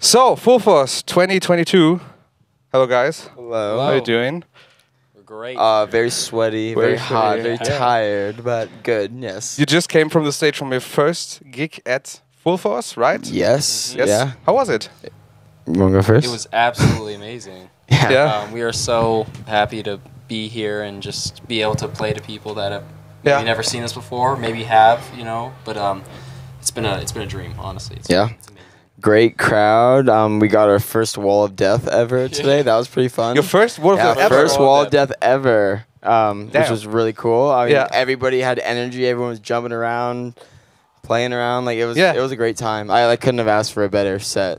So, Full Force 2022. Hello, guys. Hello. How are you doing? We're great. Very sweaty, Very very hot, sweaty, very yeah. tired, but good. Yes. You just came from the stage from your first gig at Full Force, right? Yes. Yes. Yeah. How was it? You want to go first? It was absolutely amazing. Yeah. Yeah. We are so happy to be here and just be able to play to people that have Yeah. maybe never seen us before, maybe have, but it's been a dream, honestly. It's amazing. Great crowd. We got our first wall of death ever today. That was pretty fun. Your first Wall of yeah, Death ever? first wall of death ever. Which was really cool. I mean, Yeah. everybody had energy. Everyone was jumping around, playing around. Like it was a great time. I couldn't have asked for a better set.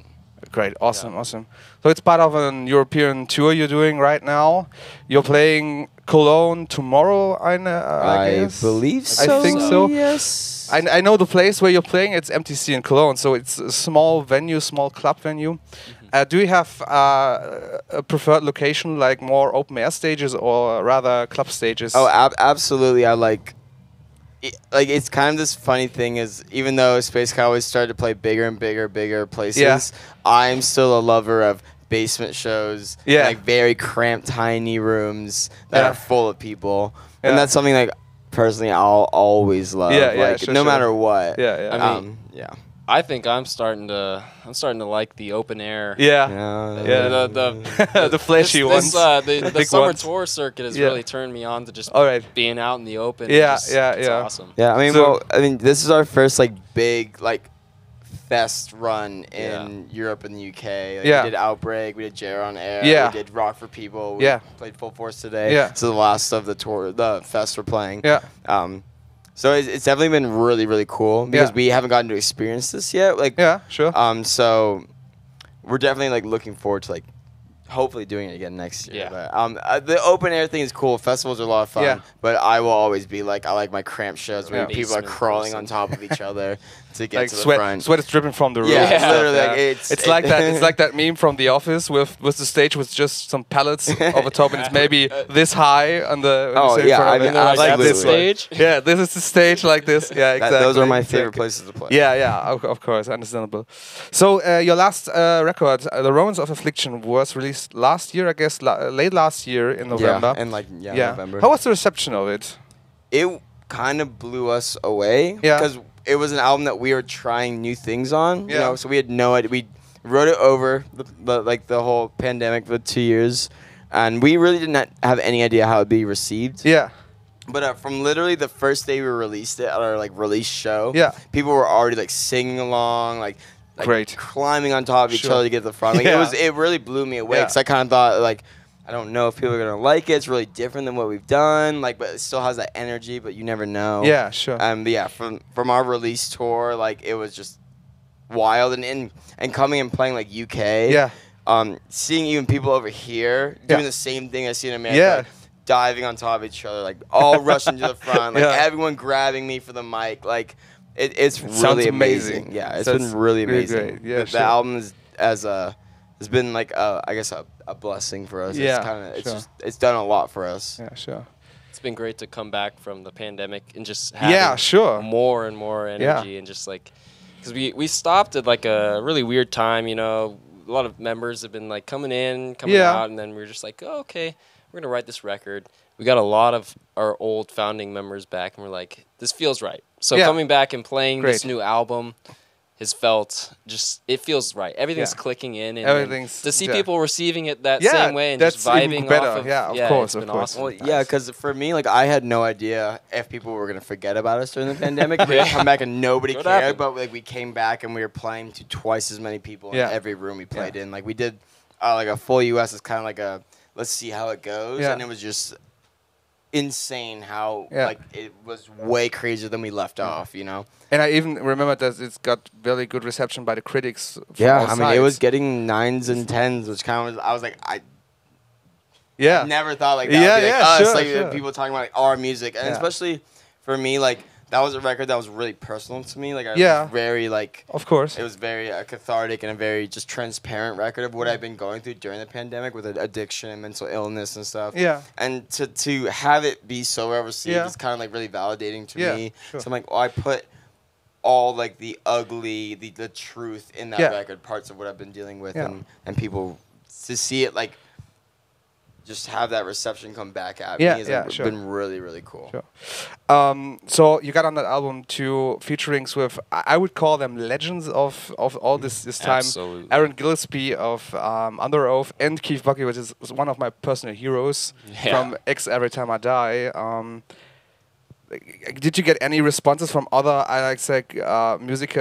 Great, awesome, awesome. So it's part of an European tour you're doing right now. You're playing Cologne tomorrow, I guess? believe so. I think so. Yes. I know the place where you're playing. It's MTC in Cologne, so it's a small venue, small club venue. Do you have a preferred location, like more open air stages or rather club stages? Oh, absolutely. I like it's kind of this funny thing is even though Space Cowboys started to play bigger and bigger places, I'm still a lover of basement shows, like very cramped, tiny rooms that are full of people, and that's something like personally I'll always love, no matter what. I mean, I think I'm starting to like the open air. The flashy ones. The summer ones. tour circuit has really turned me on to just being out in the open. It's awesome. Yeah, I mean, this is our first big fest run in Europe and the UK. We did Outbreak, we did Jer on Air, we did Rock for People, we played Full Force today. So the last of the tour, the fest we're playing. So it's definitely been really, really cool because we haven't gotten to experience this yet. So we're definitely looking forward to hopefully doing it again next year. But the open air thing is cool. Festivals are a lot of fun. But I will always be I like my cramped shows where people are crawling on top of each other to get to the front. Sweat is dripping from the roof. Literally. It's like that. It's like that meme from The Office with the stage with just some pallets over top, and it's maybe this high on the. I mean, I like this stage. Yeah, this is the stage like this. Yeah, exactly. Those are my favorite places to play. Of course, understandable. So your last record, The Romance of Affliction, was released last year, I guess, late last year in November. November. How was the reception of it? It kind of blew us away because it was an album that we were trying new things on. You know, so we had no idea. We wrote it over the whole pandemic for 2 years, and we really didn't have any idea how it'd be received. But from literally the first day we released it at our release show, people were already singing along, great, climbing on top of each other to get to the front. It really blew me away because I kind of thought I don't know if people are gonna like it. It's really different than what we've done. But it still has that energy, but you never know. But from our release tour, it was just wild and coming and playing UK. Seeing even people over here doing the same thing I see in America. Diving on top of each other, all rushing to the front, everyone grabbing me for the mic. It's really amazing. Yeah, it's been really amazing. Great. The album has been I guess a blessing for us. It's done a lot for us. It's been great to come back from the pandemic and just have more and more energy and just because we stopped at a really weird time. A lot of members have been coming out, and then we were just oh, okay, we're gonna write this record. We got a lot of our old founding members back, and we're this feels right. So coming back and playing this new album has felt it feels right. Everything's clicking in, and to see people receiving it that same way and just vibing off of of course, it's been awesome. Well, because for me, I had no idea if people were gonna forget about us during the pandemic. We would come back and nobody cared, but we came back and we were playing to twice as many people in every room we played in. We did a full US is kind of a let's see how it goes, and it was just insane how it was way crazier than we left off, And I even remember that it's got very good reception by the critics. I mean, it was getting 9s and 10s, which kind of I was I never thought that would be us, people talking about our music, and especially for me, that was a record that was really personal to me. I was very of course, it was very cathartic and a very just transparent record of what I've been going through during the pandemic with addiction and mental illness and stuff. And to have it be so well received is kind of really validating to me. So I'm I put all like the ugly, the truth in that record, parts of what I've been dealing with, and people to see it like just have that reception come back at me has been really, really cool. Sure. So you got on that album 2 featurings with, I would call them legends of all this time. Absolutely. Aaron Gillespie of Under Oath and Keith Bucky, which is one of my personal heroes from X Every Time I Die. Did you get any responses from other music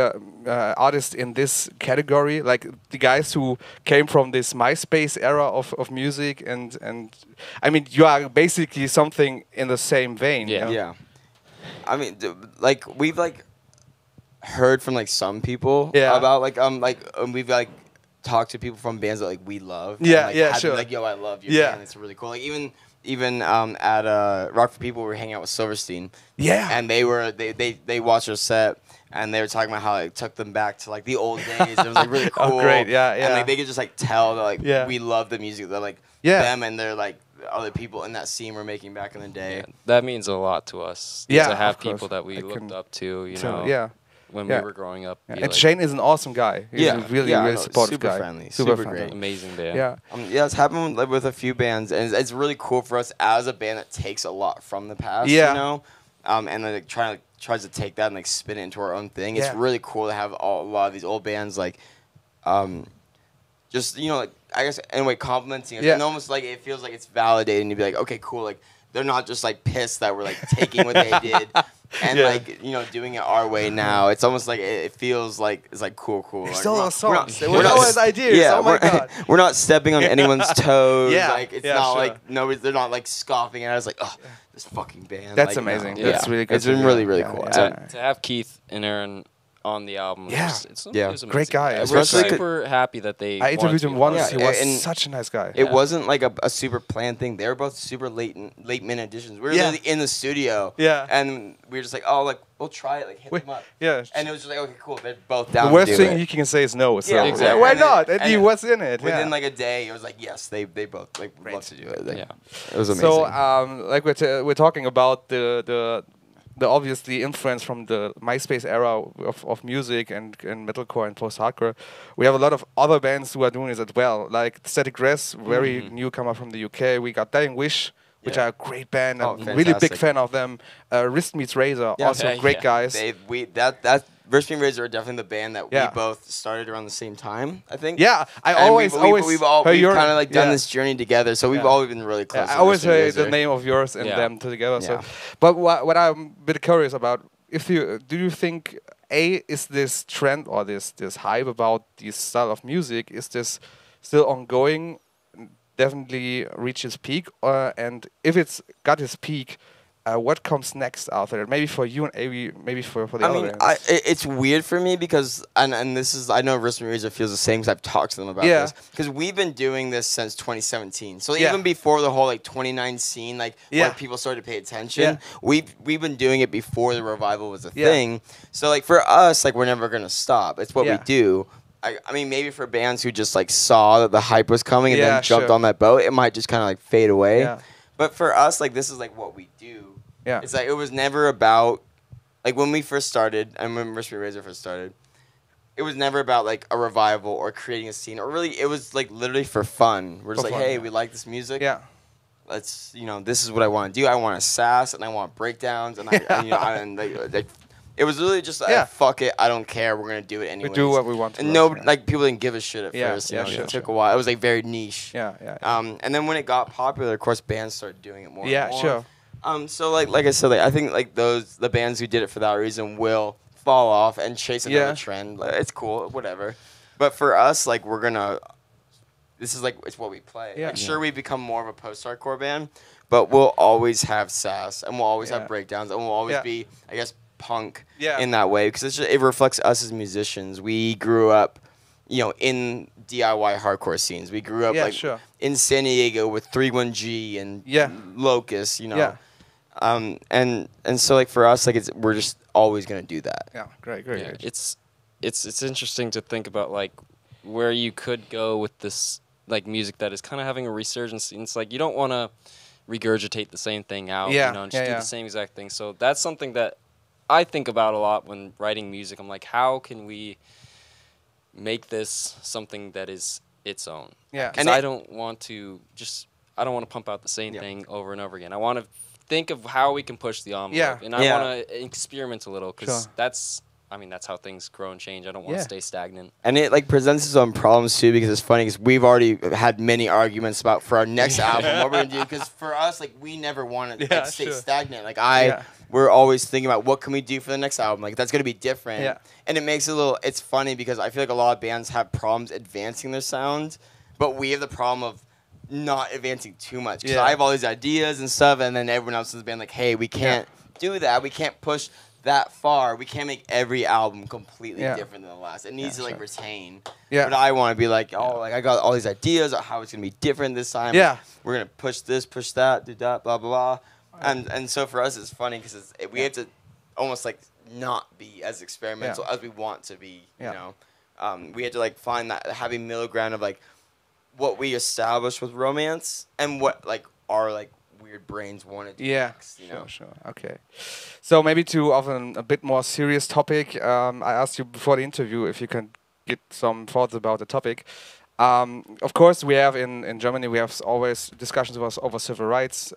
artists in this category, like the guys who came from this MySpace era of music, and I mean you are basically something in the same vein. Yeah. I mean, like we've like heard from like some people about we've like talked to people from bands that like we love. Sure. Like, yo, I love your band. It's really cool. Like even at Rock for People, we were hanging out with Silverstein. Yeah. And they watched our set, and they were talking about how it took them back to like the old days. It was like really cool. Oh, great. Yeah. And like they could just like tell that like we love the music that like them and their like other people in that scene were making back in the day. Yeah, that means a lot to us. To have people that we looked up to, you know. When we were growing up. And like Shane is an awesome guy. He's a really supportive super guy. Friendly, super great. Amazing band. It's happened with a few bands, and it's really cool for us as a band that takes a lot from the past, you know? And like tries to take that and like spin it into our own thing. It's really cool to have a lot of these old bands like just, you know, like I guess anyway complimenting us. And almost like it feels like it's validating to be like, okay, cool, like they're not just like pissed that we're like taking what they did and like, you know, doing it our way now. It's almost like it feels like it's like cool. They stole our songs. They were always ideas. Oh my god. We're not stepping on anyone's toes. Like it's not like they're not like scoffing at us like, oh, this fucking band. That's like, amazing. No. That's really good. It's been really, really cool. To have Keith and Aaron on the album. It's great guy. We're super happy that they. I interviewed him once. He was such a nice guy. It wasn't like a super planned thing. They were both super late minute additions. We were literally in the studio. And we were just like, oh, like we'll try it, like hit them up. And it was just like, okay, cool. They're both down. The worst thing he can say is no. So exactly. Why not? And he was in it. Within like a day, it was like, yes, they both like love to do it. Like, it was amazing. So like we're talking about the obviously influence from the MySpace era of music and metalcore and post-hardcore. We have a lot of other bands who are doing this as well, like Static Dress, very newcomer from the UK. We got Dying Wish, which are a great band. I'm really big fan of them. Wrist Meets Razor, also great guys. That Wrist Meets Razor are definitely the band that we both started around the same time, I think. Yeah, we've kind of like done this journey together, so we've always been really close. I always heard the name of yours and them together. So, but what I'm a bit curious about, do you think is this trend or this hype about this style of music, is this still ongoing? Definitely reach its peak, and if it's got its peak, what comes next out there? Maybe for you and maybe for the other bands. It's weird for me because and this is, I know Wrist Meets Razor feels the same because I've talked to them about this, because we've been doing this since 2017. So even before the whole like 29 scene, like where people started to pay attention, we've been doing it before the revival was a thing. So like for us, like we're never gonna stop. It's what we do. I mean, maybe for bands who just like saw that the hype was coming and then jumped on that boat, it might just kind of like fade away. Yeah. But for us, like this is like what we do. Yeah. It's like it was never about like when we first started, and when Wrist Meets Razor first started, it was never about like a revival or creating a scene, or really it was like literally for fun. We're just hey, we like this music. Yeah. Let's, you know, this is what I want to do. I want a sass and I want breakdowns and it was really just fuck it, I don't care, we're gonna do it anyways. We do what we want to. And like people didn't give a shit at first. It took a while. It was like very niche. And then when it got popular, of course, bands started doing it more. And more. So like I said, like I think like the bands who did it for that reason will fall off and chase another trend. Like, it's cool, whatever. But for us, like we're gonna. This is like it's what we play. Like sure, we become more of a post-hardcore band, but we'll always have sass and we'll always have breakdowns and we'll always be, I guess, punk in that way, because it reflects us as musicians. We grew up, you know, in DIY hardcore scenes. We grew up in San Diego with 31G and Locust, you know. And so like for us, like we're just always gonna do that. Yeah, great. It's interesting to think about like where you could go with this like music that is kind of having a resurgence. And it's like you don't want to regurgitate the same thing out, you know, and just do the same exact thing. So that's something that I think about a lot when writing music. I'm like, how can we make this something that is its own? Yeah. Because I don't want to pump out the same thing over and over again. I want to think of how we can push the envelope. Yeah. And I want to experiment a little, because that's how things grow and change. I don't want to stay stagnant. And it like presents its own problems too, because it's funny, because we've already had many arguments about for our next album what we're gonna do. Because for us, like, we never want to like stay stagnant. Like we're always thinking about what can we do for the next album. Like, that's gonna be different. Yeah. And it makes it it's funny, because I feel like a lot of bands have problems advancing their sound, but we have the problem of not advancing too much. Because I have all these ideas and stuff, and then everyone else in the band like, hey, we can't do that. We can't push that far. We can't make every album completely different than the last. It needs to like retain. Yeah. But I want to be like, like, I got all these ideas of how it's gonna be different this time. Yeah. We're gonna push this, push that, do that, blah blah blah. And so for us, it's funny, because we have to almost like not be as experimental as we want to be. You know, we had to like find that happy middle ground of like what we established with Romance and what like our like weird brains want to do next, you know? Sure. Okay. So maybe to a bit more serious topic, I asked you before the interview if you can get some thoughts about the topic. Of course, we have in Germany, we have always discussions over civil rights,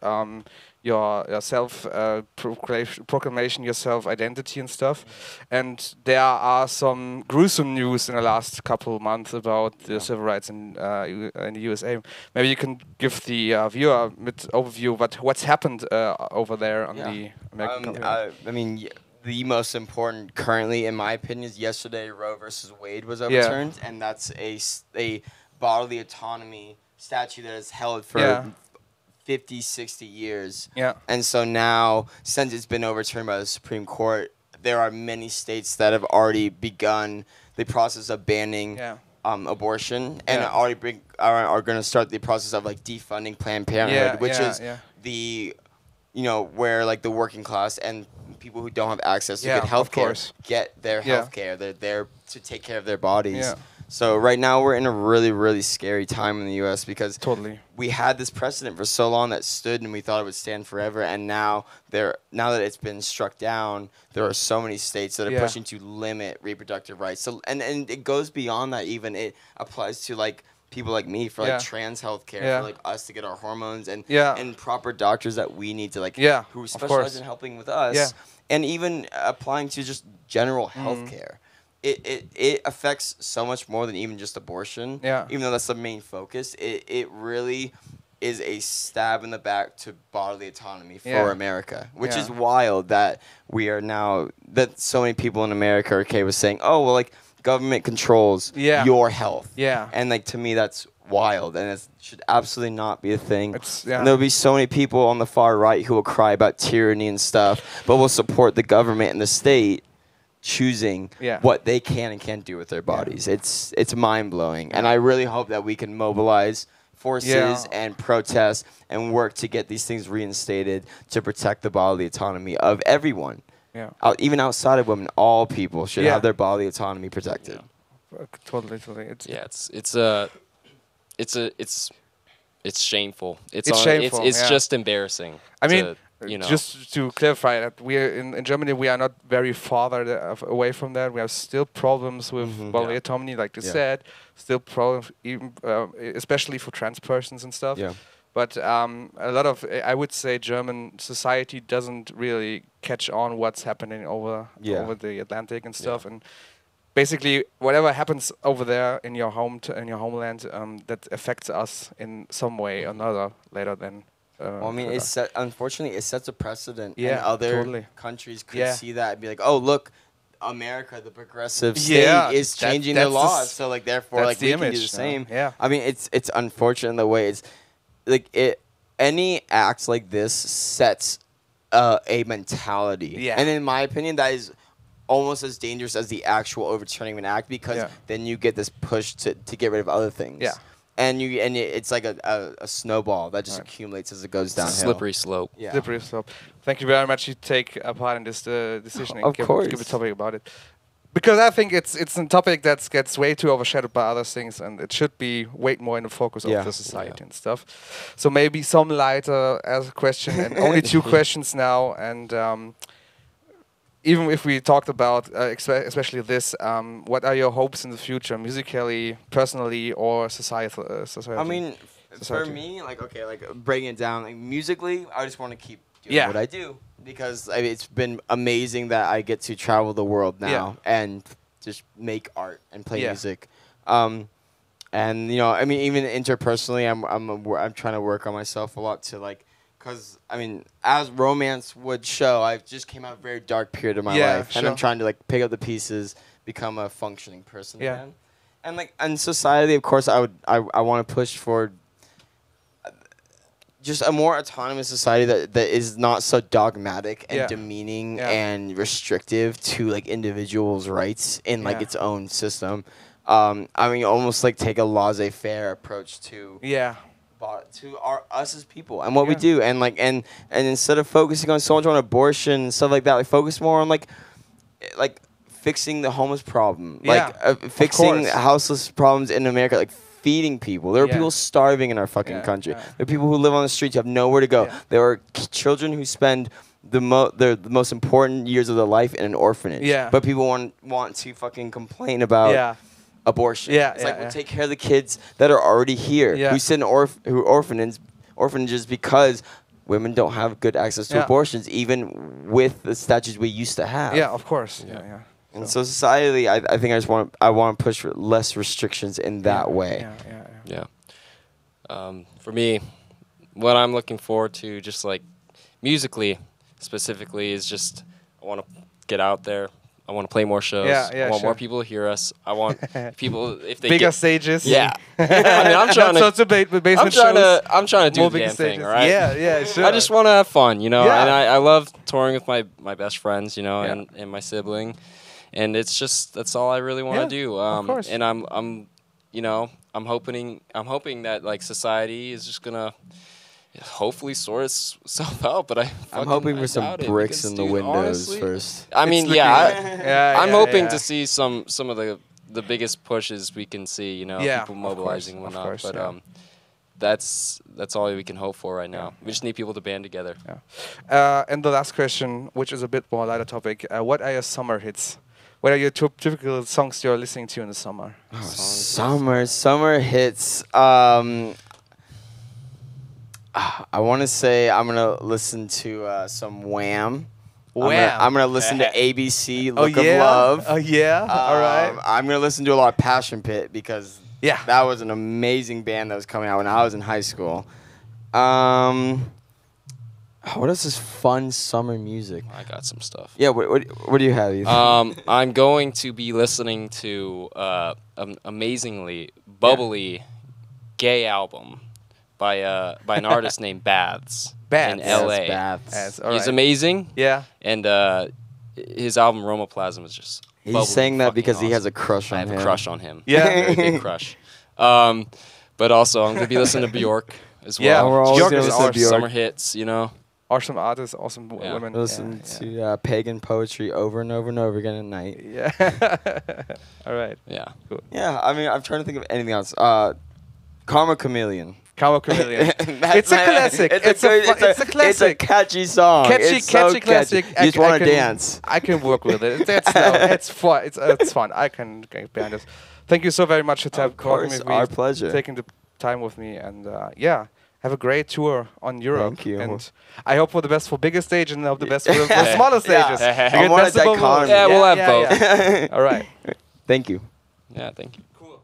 your self-proclamation, your self-identity and stuff. And there are some gruesome news in the last couple of months about the civil rights in the USA. Maybe you can give the viewer an overview what's happened over there on the American continent. I mean, the most important currently, in my opinion, is yesterday Roe versus Wade was overturned, and that's a bodily autonomy statute that is held for 50, 60 years. Yeah. And so now, since it's been overturned by the Supreme Court, there are many states that have already begun the process of banning abortion, and already are going to start the process of like defunding Planned Parenthood, which is the, where like the working class and people who don't have access to good health care get their health care. They're there to take care of their bodies. Yeah. So right now we're in a really, really scary time in the U.S. because we had this precedent for so long that stood, and we thought it would stand forever. And now that it's been struck down, there are so many states that are pushing to limit reproductive rights. So and it goes beyond that. Even it applies to like people like me for like trans health care, for like us to get our hormones and proper doctors that we need to like who specialize in helping with us, and even applying to just general health care. It affects so much more than even just abortion. Yeah. Even though that's the main focus, it really is a stab in the back to bodily autonomy for America, which is wild that we are now, that so many people in America are okay with saying, oh, well, like, government controls your health. Yeah. And, like, to me, that's wild, and it should absolutely not be a thing. And there'll be so many people on the far right who will cry about tyranny and stuff, but will support the government and the state choosing what they can and can't do with their bodies. It's mind-blowing, and I really hope that we can mobilize forces and protest and work to get these things reinstated to protect the bodily autonomy of everyone. Yeah. Even outside of women, all people should have their bodily autonomy protected. Yeah. Totally. It's shameful. It's shameful. It's just embarrassing. I mean, just to clarify that we are in Germany, we are not very far away from that. We have still problems with bodily autonomy, like you said. Still problems, even especially for trans persons and stuff. Yeah. But a lot of, I would say, German society doesn't really catch on what's happening over the Atlantic and stuff. And basically, whatever happens over there in your homeland, that affects us in some way or another later than. Well, I mean, unfortunately, it sets a precedent, and other countries could see that and be like, "Oh, look, America, the progressive state, is changing their laws, so like therefore, like we can do the same." Yeah, I mean, it's unfortunate in the way it's like any act like this sets a mentality, and in my opinion, that is almost as dangerous as the actual overturning of an act, because then you get this push to get rid of other things. Yeah. And it's like a snowball that just accumulates as it goes downhill. It's a slippery slope. Yeah. Slippery slope. Thank you very much. You take a part in this decision and give a topic about it, because I think it's a topic that gets way too overshadowed by other things, and it should be way more in the focus of the society and stuff. So maybe some lighter as a question, and only 2 questions now. And even if we talked about especially this, what are your hopes in the future, musically, personally, or society? I mean, for me, like breaking it down, like musically, I just want to keep doing what I do because it's been amazing that I get to travel the world now and just make art and play music. And you know, I mean, even interpersonally, I'm trying to work on myself a lot to like, cause I mean, as romance would show, I just came out of a very dark period of my life, and I'm trying to like pick up the pieces, become a functioning person again. And like in society, of course, I want to push for just a more autonomous society that is not so dogmatic and demeaning and restrictive to like individuals' rights in like its own system. I mean, almost like take a laissez-faire approach to us as people and what we do, and like and instead of focusing on so much on abortion and stuff like that, like focus more on like fixing the homeless problem, fixing houseless problems in America, like feeding people. There are people starving in our fucking country. There are people who live on the streets who have nowhere to go. There are children who spend the most important years of their life in an orphanage. But people want to fucking complain about abortion. It's like we'll take care of the kids that are already here, who sit in orphanages because women don't have good access to abortions, even with the statutes we used to have. Yeah, of course. And so societally, I think I want to push for less restrictions in that way. For me, what I'm looking forward to, just like musically specifically, is just I want to get out there. I want to play more shows. I want more people to hear us. I want people, if they bigger stages. I mean, I'm trying to. Not so big, but basement shows. I'm trying to do the damn thing, right? Sure. I just want to have fun, you know. And I love touring with my best friends, you know, and my sibling, and it's just that's all I really want to do. Of course. And I'm, you know, I'm hoping that like society is just gonna hopefully sort itself out, but I'm hoping for some bricks in the windows first. I mean, I'm hoping to see some of the biggest pushes we can see, you know, people mobilizing and whatnot. But that's all we can hope for right now. We just need people to band together. And the last question, which is a bit more lighter topic, what are your summer hits? What are your typical songs you're listening to in the summer? Summer hits. I want to say I'm going to listen to some Wham. I'm going to listen to ABC, Look of Love. Oh, yeah? All right. I'm going to listen to a lot of Passion Pit because that was an amazing band that was coming out when I was in high school. What else is fun summer music? I got some stuff. Yeah, what do you have, Ethan? I'm going to be listening to an amazingly bubbly gay album by an artist named Baths in L.A. Baths. He's amazing. Yeah. And his album Romoplasm is just He's saying that because he has a crush on him. I have a crush on him. Yeah. Very big crush. But also, I'm going to be listening to Bjork as well. Yeah, we're always Bjork going to listen to Bjork. Summer hits, you know. Awesome artists, awesome women. Listen to pagan poetry over and over and over again at night. Yeah. All right. Yeah. Cool. Yeah, I mean, I'm trying to think of anything else. Karma Chameleon. Karma Chameleon. It's a classic. It's a classic. It's a catchy song. Catchy classic. You just want to dance. I can work with it. It's fun. It's fun. I can get behind this. Thank you so very much for talking with me. Our pleasure. Taking the time with me, and have a great tour on Europe. Thank you. And I hope for the best for bigger stage and hope the best for smaller stages. I want a dichotomy. Yeah, we'll have both. All right. Thank you. Yeah, thank you. Cool.